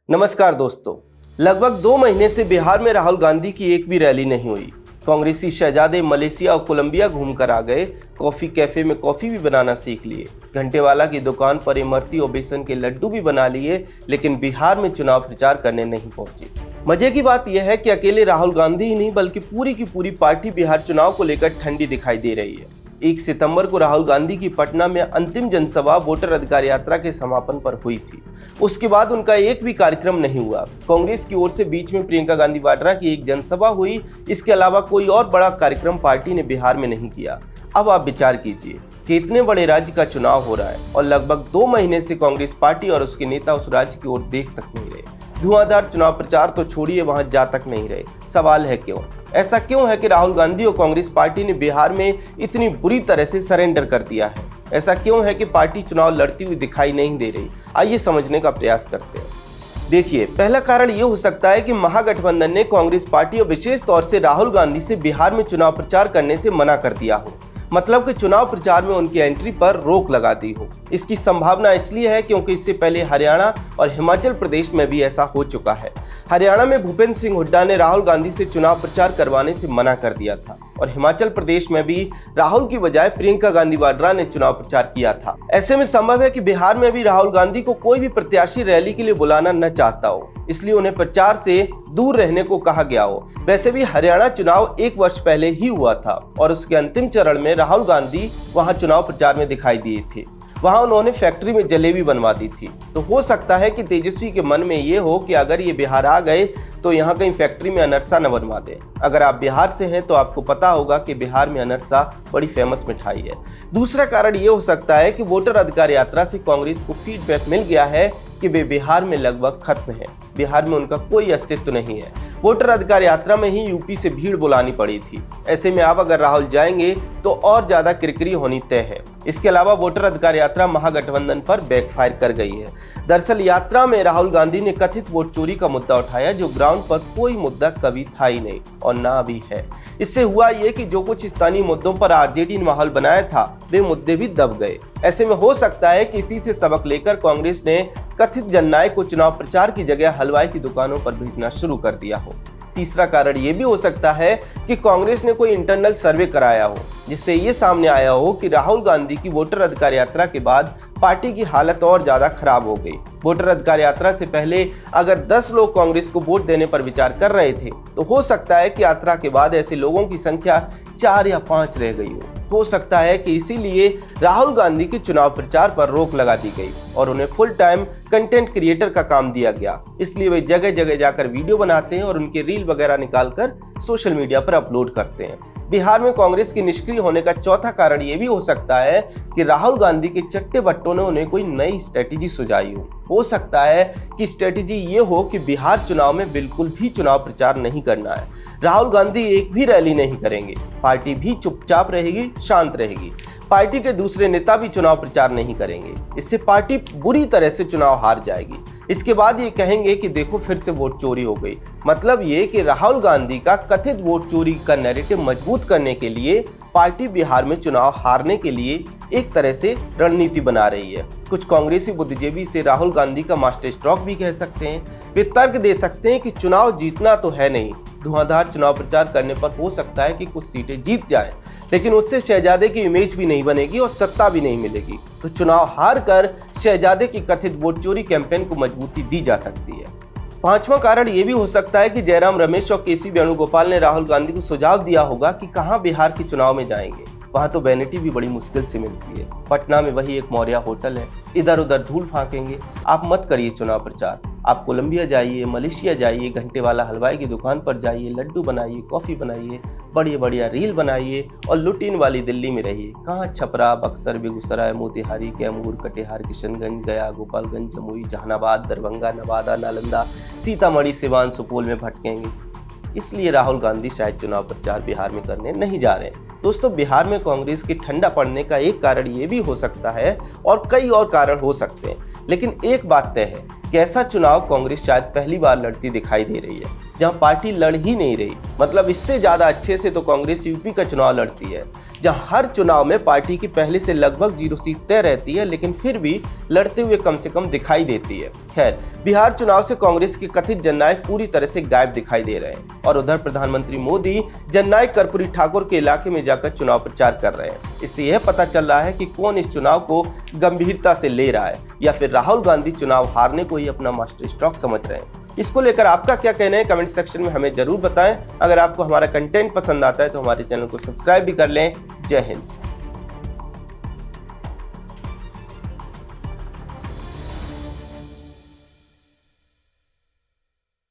नमस्कार दोस्तों। लगभग 2 महीने से बिहार में राहुल गांधी की एक भी रैली नहीं हुई। कांग्रेसी शहजादे मलेशिया और कोलंबिया घूमकर आ गए, कॉफी कैफे में कॉफी भी बनाना सीख लिए, घंटेवाला की दुकान पर इमरती और बेसन के लड्डू भी बना लिए, लेकिन बिहार में चुनाव प्रचार करने नहीं पहुंचे। मजे की बात यह है कि अकेले राहुल गांधी ही नहीं बल्कि पूरी की पूरी पार्टी बिहार चुनाव को लेकर ठंडी दिखाई दे रही है। 1 सितंबर को राहुल गांधी की पटना में अंतिम जनसभा वोटर अधिकार यात्रा के समापन पर हुई थी। उसके बाद उनका एक भी कार्यक्रम नहीं हुआ। कांग्रेस की ओर से बीच में प्रियंका गांधी वाड्रा की एक जनसभा हुई। इसके अलावा कोई और बड़ा कार्यक्रम पार्टी ने बिहार में नहीं किया। अब आप विचार कीजिए कि इतने बड़े राज्य का चुनाव हो रहा है और लगभग 2 महीने से कांग्रेस पार्टी और उसके नेता उस राज्य की ओर देख तक नहीं रहे। धुआंधार चुनाव प्रचार तो छोड़िए, वहां जा तक नहीं रहे। सवाल है क्यों? ऐसा क्यों है कि राहुल गांधी और कांग्रेस पार्टी ने बिहार में इतनी बुरी तरह से सरेंडर कर दिया है? ऐसा क्यों है कि पार्टी चुनाव लड़ती हुई दिखाई नहीं दे रही? आइए समझने का प्रयास करते हैं। देखिए, पहला कारण ये हो सकता है कि महागठबंधन ने कांग्रेस पार्टी और विशेष तौर से राहुल गांधी से बिहार में चुनाव प्रचार करने से मना कर दिया हो। मतलब कि चुनाव प्रचार में उनकी एंट्री पर रोक लगा दी हो। इसकी संभावना इसलिए है क्योंकि इससे पहले हरियाणा और हिमाचल प्रदेश में भी ऐसा हो चुका है। हरियाणा में भूपेंद्र सिंह हुड्डा ने राहुल गांधी से चुनाव प्रचार करवाने से मना कर दिया था और हिमाचल प्रदेश में भी राहुल की बजाय प्रियंका गांधी वाड्रा ने चुनाव प्रचार किया था। ऐसे में संभव है कि बिहार में भी राहुल गांधी को कोई भी प्रत्याशी रैली के लिए बुलाना न चाहता हो, इसलिए उन्हें प्रचार से दूर रहने को कहा गया हो। वैसे भी हरियाणा चुनाव 1 वर्ष पहले ही हुआ था और उसके अंतिम चरण में राहुल गांधी वहां चुनाव प्रचार में दिखाई दिए थे। वहां उन्होंने फैक्ट्री में जलेबी बनवा दी थी। तो हो सकता है कि तेजस्वी के मन में ये हो कि अगर ये बिहार आ गए तो यहाँ कहीं फैक्ट्री में अनरसा न बनवा दे। अगर आप बिहार से हैं तो आपको पता होगा कि बिहार में अनरसा बड़ी फेमस मिठाई है। दूसरा कारण ये हो सकता है कि वोटर अधिकार यात्रा से कांग्रेस को फीडबैक मिल गया है कि वे बिहार में लगभग खत्म है। बिहार में उनका कोई अस्तित्व नहीं है। वोटर अधिकार यात्रा में ही यूपी से भीड़ बुलानी पड़ी थी। ऐसे में अब अगर राहुल जाएंगे तो और ज्यादा किरकिरी होनी तय है। इसके अलावा वोटर अधिकार यात्रा महागठबंधन पर बैकफायर कर गई है। दरअसल यात्रा में राहुल गांधी ने कथित वोट चोरी का मुद्दा उठाया, जो ग्राउंड पर कोई मुद्दा कभी था ही नहीं और ना भी है। इससे हुआ ये कि जो कुछ स्थानीय मुद्दों पर आरजेडी ने माहौल बनाया था, वे मुद्दे भी दब गए। ऐसे में हो सकता है कि इसी से सबक लेकर कांग्रेस ने कथित जननायक को चुनाव प्रचार की जगह हलवाई की दुकानों पर भेजना शुरू कर दिया हो। तीसरा कारण ये भी हो सकता है कि कांग्रेस ने कोई इंटरनल सर्वे कराया हो, जिससे ये सामने आया हो कि राहुल गांधी की वोटर अधिकार यात्रा के बाद पार्टी की हालत और ज्यादा खराब हो गई। वोटर अधिकार यात्रा से पहले अगर 10 लोग कांग्रेस को वोट देने पर विचार कर रहे थे, तो हो सकता है कि यात्रा के बाद ऐसे लोगों की संख्या 4 या 5 रह गई हो सकता है कि इसीलिए राहुल गांधी के चुनाव प्रचार पर रोक लगा दी गई और उन्हें फुल टाइम कंटेंट क्रिएटर का काम दिया गया। इसलिए वे जगह जगह जाकर वीडियो बनाते हैं और उनके रील वगैरह निकालकर सोशल मीडिया पर अपलोड करते हैं। बिहार में कांग्रेस के निष्क्रिय होने का चौथा कारण यह भी हो सकता है कि राहुल गांधी के चट्टे बट्टों ने उन्हें कोई नई स्ट्रेटेजी सुझाई हो सकता है कि स्ट्रेटेजी ये हो कि बिहार चुनाव में बिल्कुल भी चुनाव प्रचार नहीं करना है। राहुल गांधी एक भी रैली नहीं करेंगे, पार्टी भी चुपचाप रहेगी, शांत रहेगी। पार्टी के दूसरे नेता भी चुनाव प्रचार नहीं करेंगे। इससे पार्टी बुरी तरह से चुनाव हार जाएगी। इसके बाद ये कहेंगे कि देखो फिर से वोट चोरी हो गई। मतलब ये कि राहुल गांधी का कथित वोट चोरी का नैरेटिव मजबूत करने के लिए पार्टी बिहार में चुनाव हारने के लिए एक तरह से रणनीति बना रही है। कुछ कांग्रेसी बुद्धिजीवी से राहुल गांधी का मास्टर स्ट्रोक भी कह सकते हैं। वे तर्क दे सकते हैं कि चुनाव जीतना तो है नहीं, धुआंधार चुनाव प्रचार करने पर हो सकता है कि कुछ सीटें जीत जाएं, लेकिन उससे शहजादे की इमेज भी नहीं बनेगी और सत्ता भी नहीं मिलेगी। तो चुनाव हार कर शहजादे की कथित वोट चोरी कैंपेन को मजबूती दी जा सकती है। 5वां कारण यह भी हो सकता है कि जयराम रमेश और केसी वेणुगोपाल ने राहुल गांधी को सुझाव दिया होगा कि कहां बिहार के चुनाव में जाएंगे। वहां तो वैनिटी भी बड़ी मुश्किल से मिलती है। पटना में वही एक मौर्या होटल है, इधर उधर धूल फांकेंगे। आप मत करिए चुनाव प्रचार। आप कोलंबिया जाइए, मलेशिया जाइए, घंटेवाला हलवाई की दुकान पर जाइए, लड्डू बनाइए, कॉफी बनाइए, बढ़िया बढ़िया रील बनाइए और लुटीन वाली दिल्ली में रहिए। कहाँ छपरा, बक्सर, बेगूसराय, मोतिहारी, कैमूर, कटिहार, किशनगंज, गया, गोपालगंज, जमुई, जहानाबाद, दरभंगा, नवादा, नालंदा, सीतामढ़ी, सिवान, सुपौल में भटकेंगे। इसलिए राहुल गांधी शायद चुनाव प्रचार बिहार में करने नहीं जा रहे हैं। दोस्तों, बिहार में कांग्रेस के ठंडा पड़ने का एक कारण ये भी हो सकता है और कई और कारण हो सकते हैं, लेकिन एक बात तय है कि ऐसा चुनाव कांग्रेस शायद पहली बार लड़ती दिखाई दे रही है। जहां पार्टी लड़ ही नहीं रही। मतलब इससे ज्यादा अच्छे से तो कांग्रेस यूपी का चुनाव लड़ती है, जहां हर चुनाव में पार्टी की पहले से लगभग 0 सीट तय रहती है, लेकिन फिर भी लड़ते हुए कम से कम दिखाई देती है। खैर, बिहार चुनाव से कांग्रेस के कथित जननायक पूरी तरह से गायब दिखाई दे रहे हैं और उधर प्रधानमंत्री मोदी जननायक कर्पूरी ठाकुर के इलाके में जाकर चुनाव प्रचार कर रहे हैं। इससे यह पता चल रहा है कि कौन इस चुनाव को गंभीरता से ले रहा है या फिर राहुल गांधी चुनाव हारने को ही अपना मास्टर स्ट्रोक समझ रहे हैं। इसको लेकर आपका क्या कहना है, कमेंट सेक्शन में हमें जरूर बताएं। अगर आपको हमारा कंटेंट पसंद आता है तो हमारे चैनल को सब्सक्राइब भी कर लें। जय हिंद।